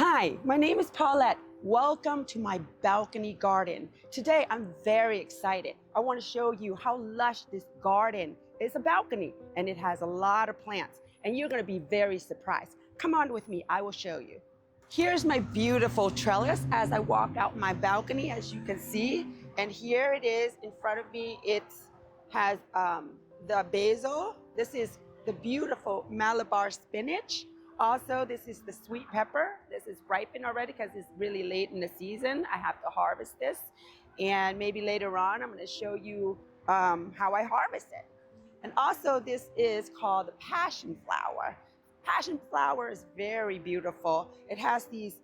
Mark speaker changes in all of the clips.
Speaker 1: Hi, my name is Paulette. Welcome to my balcony garden. Today I'm very excited. I want to show you how lush this garden is. A balcony and it has a lot of plants and you're going to be very surprised. Come on with me, I will show you. Here's my beautiful trellis as I walk out my balcony, as you can see. And here it is in front of me. It has the basil. This is the beautiful Malabar spinach. Also, this is the sweet pepper. This is ripened already because it's really late in the season. I have to harvest this. And maybe later on, I'm going to show you how I harvest it. And also, this is called the passion flower. Passion flower is very beautiful. It has these,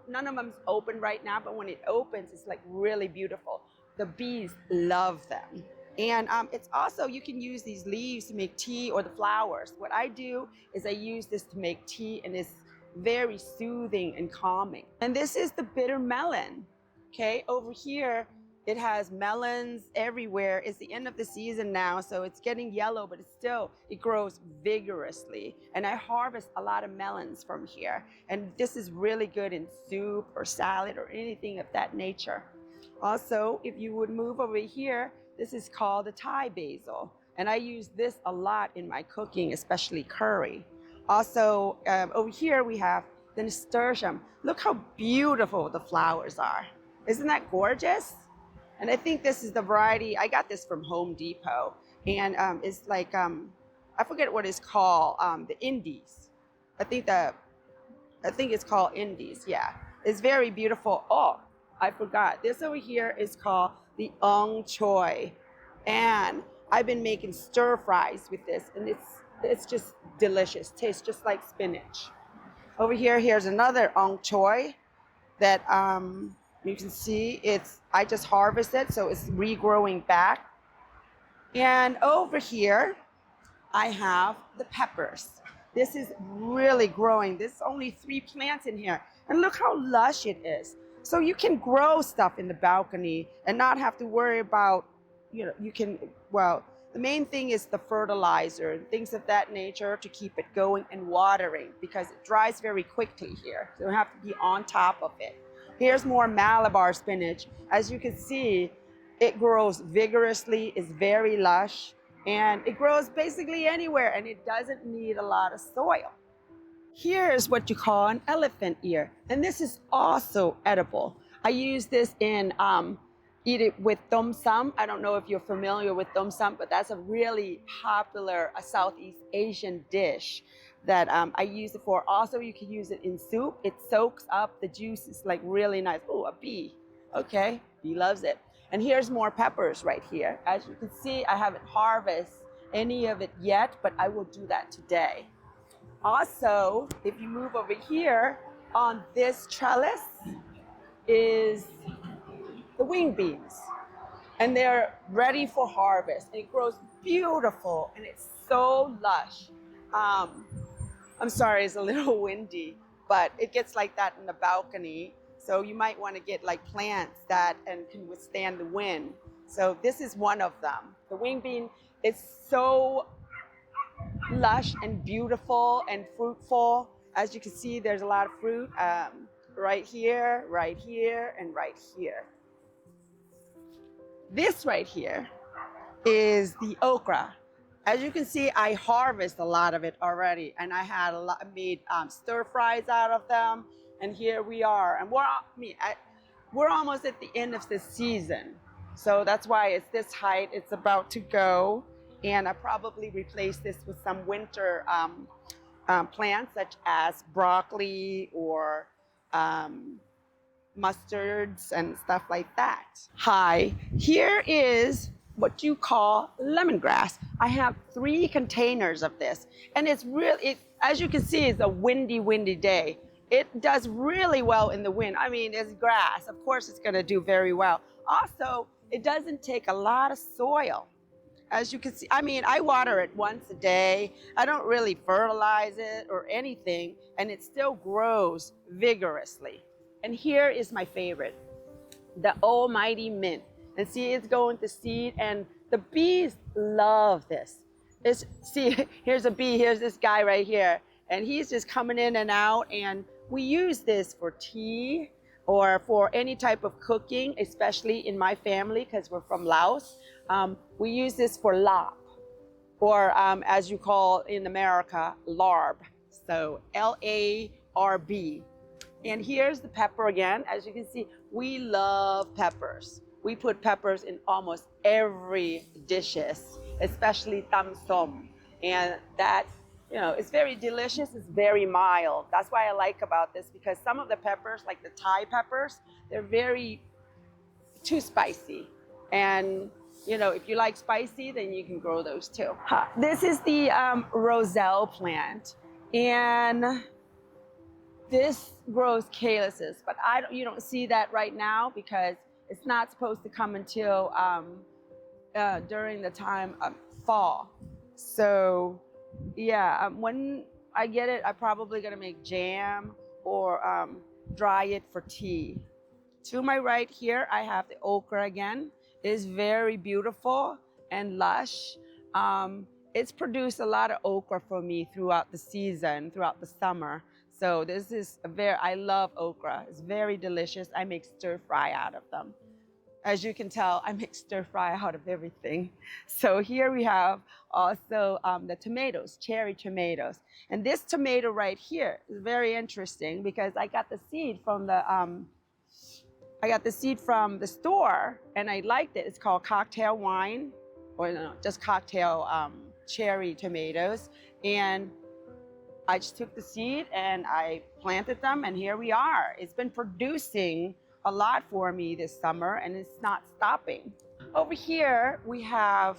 Speaker 1: none of them's open right now, but when it opens, it's like really beautiful. The bees love them. And it's also, you can use these leaves to make tea or the flowers. What I do is I use this to make tea and it's very soothing and calming. And this is the bitter melon, okay? Over here, it has melons everywhere. It's the end of the season now, so it's getting yellow, but it grows vigorously. And I harvest a lot of melons from here. And this is really good in soup or salad or anything of that nature. Also, if you would move over here, this is called the Thai basil. And I use this a lot in my cooking, especially curry. Also, over here we have the nasturtium. Look how beautiful the flowers are. Isn't that gorgeous? And I think this is the variety, I got this from Home Depot. And it's like, I forget what it's called, the Indies. I think it's called Indies, yeah. It's very beautiful. Oh, I forgot. This over here is called the ong choy. And I've been making stir fries with this and it's just delicious. Tastes just like spinach. Over here, here's another ong choy that you can see I just harvested, so it's regrowing back. And over here, I have the peppers. This is really growing. There's only 3 plants in here. And look how lush it is. So you can grow stuff in the balcony and not have to worry about, the main thing is the fertilizer and things of that nature to keep it going and watering because it dries very quickly here. So you have to be on top of it. Here's more Malabar spinach. As you can see, it grows vigorously, it's very lush, and it grows basically anywhere and it doesn't need a lot of soil. Here's what you call an elephant ear, and this is also edible. I use this in eat it with dim sum. I don't know if you're familiar with dim sum, but that's a really popular Southeast Asian dish that I use it for. Also, you can use it in soup. It soaks up the juice. It's like really nice. Oh, a bee. Okay, bee loves it. And here's more peppers right here. As you can see, I haven't harvested any of it yet, but I will do that today. Also, if you move over here on this trellis is the wing beans. And they're ready for harvest. And it grows beautiful and it's so lush. I'm sorry, it's a little windy, but it gets like that in the balcony. So you might want to get like plants that can withstand the wind. So this is one of them. The wing bean is so lush and beautiful and fruitful. As you can see, there's a lot of fruit right here, and right here. This right here is the okra. As you can see, I harvest a lot of it already, and I made stir fries out of them. And here we are, and we're almost at the end of the season, so that's why it's this height. It's about to go. And I probably replace this with some winter plants such as broccoli or mustards and stuff like that. Hi, here is what you call lemongrass. I have 3 containers of this and it's really, as you can see, it's a windy day. It does really well in the wind. I mean, it's grass. Of course, it's gonna do very well. Also, it doesn't take a lot of soil. As you can see, I mean, I water it once a day. I don't really fertilize it or anything, and it still grows vigorously. And here is my favorite, the almighty mint. And see, it's going to seed, and the bees love this. See, here's a bee, here's this guy right here, and he's just coming in and out, and We use this for tea or for any type of cooking, especially in my family because we're from Laos. We use this for lap, or as you call in America, larb. So Larb. And here's the pepper again. As you can see, we love peppers. We put peppers in almost every dishes, especially tam som. And that, it's very delicious. It's very mild. That's why I like about this, because some of the peppers, like the Thai peppers, they're very too spicy. And if you like spicy, then you can grow those too. This is the roselle plant, and this grows calyxes, but you don't see that right now because it's not supposed to come until during the time of fall. So yeah, when I get it, I'm probably gonna make jam or dry it for tea. To my right here, I have the okra again. It is very beautiful and lush. It's produced a lot of okra for me throughout the season, throughout the summer. So this is I love okra. It's very delicious. I make stir fry out of them. As you can tell, I make stir fry out of everything. So here we have also the tomatoes, cherry tomatoes. And this tomato right here is very interesting because I got the seed from the store and I liked it. It's called cocktail wine, or no, just cocktail cherry tomatoes. And I just took the seed and I planted them, and here we are. It's been producing a lot for me this summer, and it's not stopping. Over here, we have,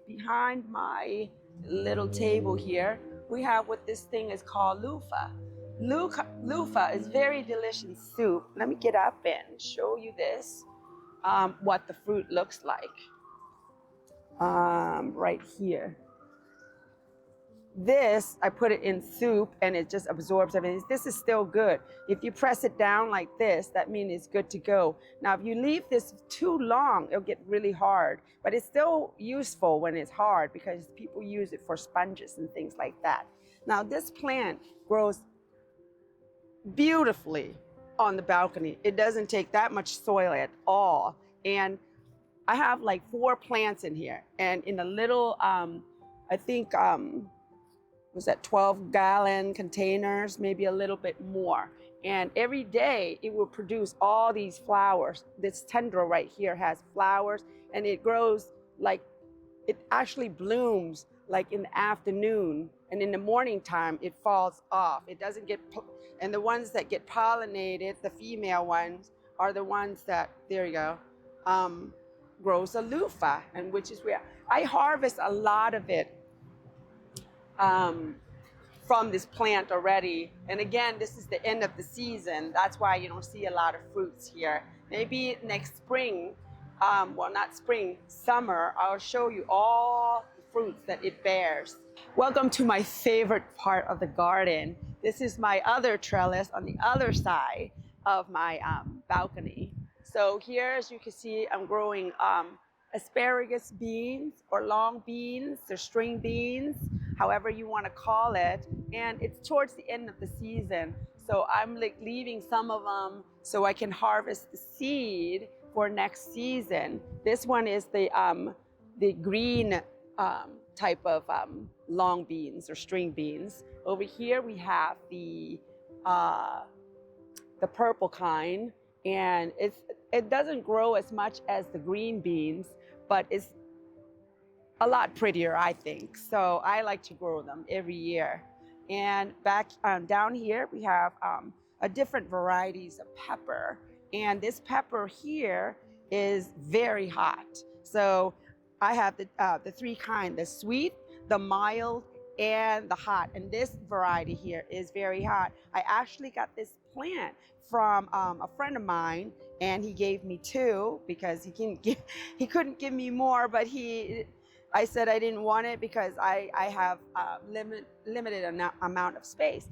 Speaker 1: behind my little table here, we have what this thing is called loofah. Loofah is very delicious soup. Let me get up and show you this, what the fruit looks like. Right here. This, I put it in soup and it just absorbs everything. This is still good. If you press it down like this, that means it's good to go. Now, if you leave this too long, it'll get really hard, but it's still useful when it's hard because people use it for sponges and things like that. Now, this plant grows beautifully on the balcony. It doesn't take that much soil at all. And I have like 4 plants in here, and in a little, I think, was that 12-gallon containers, maybe a little bit more. And every day it will produce all these flowers. This tendril right here has flowers, and it grows like, it actually blooms like in the afternoon, and in the morning time it falls off. It doesn't get, and the ones that get pollinated, the female ones, are the ones that, there you go, grows a loofah, and which is where I harvest a lot of it from this plant already. And again, this is the end of the season. That's why you don't see a lot of fruits here. Maybe next spring, well, not spring, summer, I'll show you all the fruits that it bears. Welcome to my favorite part of the garden. This is my other trellis on the other side of my balcony. So here, as you can see, I'm growing asparagus beans or long beans or string beans, however you want to call it. And it's towards the end of the season. So I'm like leaving some of them so I can harvest the seed for next season. This one is the green type of long beans or string beans. Over here we have the purple kind, and it doesn't grow as much as the green beans, but it's a lot prettier, I think. So I like to grow them every year. And back down here, we have different varieties of pepper. And this pepper here is very hot. So I have the 3 kinds, the sweet, the mild, and the hot. And this variety here is very hot. I actually got this plant from a friend of mine, and he gave me 2 because he couldn't give me more, but I said I didn't want it because I have limited amount of space.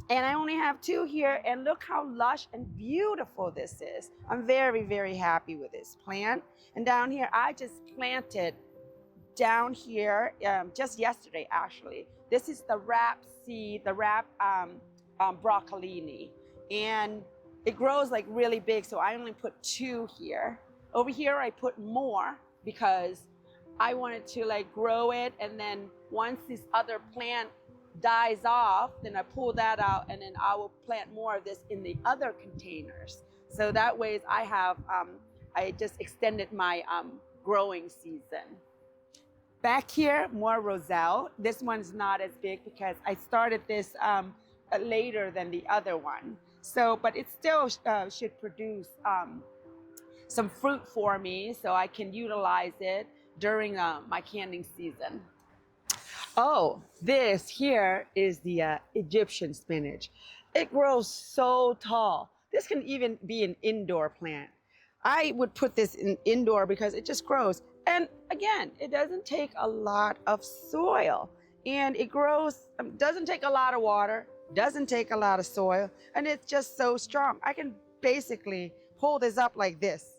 Speaker 1: And I only have 2 here, and look how lush and beautiful this is. I'm very, very happy with this plant. And down here, I just planted down here just yesterday, actually. This is the wrap seed, the wrap broccolini, and it grows like really big. So I only put 2 here. Over here I put more because I wanted to like grow it, and then once this other plant dies off, then I pull that out, and then I will plant more of this in the other containers. So that way I just extended my growing season. Back here, more roselle. This one's not as big because I started this later than the other one. So, but it still should produce some fruit for me, so I can utilize it during my canning season. Oh, this here is the Egyptian spinach. It grows so tall. This can even be an indoor plant. I would put this in indoor because it just grows. And again, it doesn't take a lot of soil, and it grows, doesn't take a lot of water, doesn't take a lot of soil, and it's just so strong. I can basically pull this up like this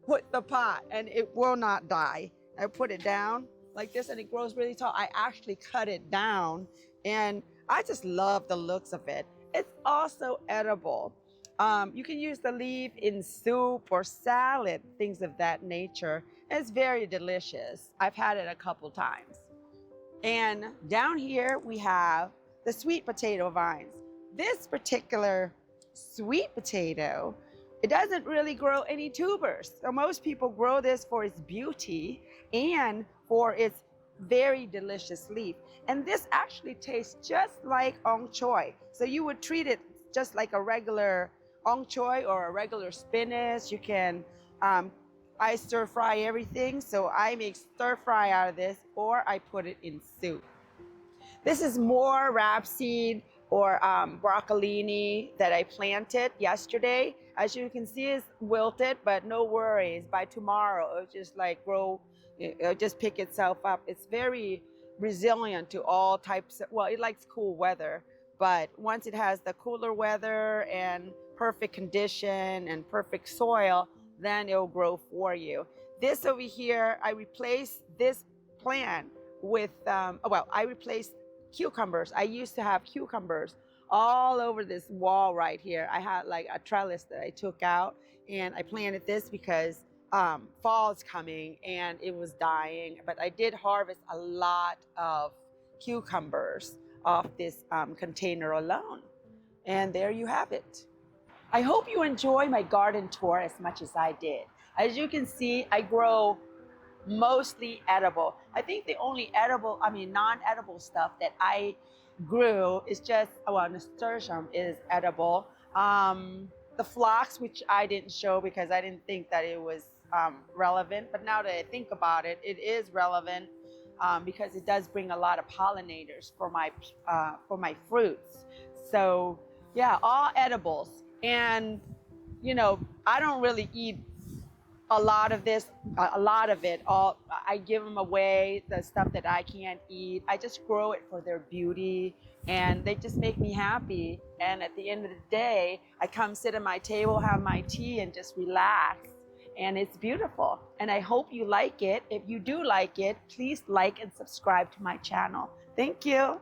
Speaker 1: with the pot and it will not die. I put it down like this and it grows really tall. I actually cut it down and I just love the looks of it. It's also edible. You can use the leaf in soup or salad, things of that nature. It's very delicious. I've had it a couple times. And down here we have the sweet potato vines. This particular sweet potato, it doesn't really grow any tubers. So most people grow this for its beauty and for its very delicious leaf. And this actually tastes just like ong choy. So you would treat it just like a regular ong choy or a regular spinach. You can, I stir fry everything. So I make stir fry out of this, or I put it in soup. This is more rapeseed or broccolini that I planted yesterday. As you can see, it's wilted, but no worries. By tomorrow, it'll just like grow, it'll just pick itself up. It's very resilient to all types of, well, it likes cool weather, but once it has the cooler weather and perfect condition and perfect soil, then it'll grow for you. This over here, I replaced this plant with, I replaced cucumbers. I used to have cucumbers all over this wall right here. I had like a trellis that I took out and I planted this because fall's coming and it was dying. But I did harvest a lot of cucumbers off this container alone. And there you have it. I hope you enjoy my garden tour as much as I did. As you can see, I grow mostly edible. I think the only non-edible stuff that I grew is just, nasturtium is edible. The phlox, which I didn't show because I didn't think that it was relevant, but now that I think about it, it is relevant because it does bring a lot of pollinators for my fruits. So yeah, all edibles. And I don't really eat a lot of it. I give them away, the stuff that I can't eat. I just grow it for their beauty, and they just make me happy. And at the end of the day, I come sit at my table, have my tea, and just relax. And it's beautiful. And I hope you like it. If you do like it, please like and subscribe to my channel. Thank you.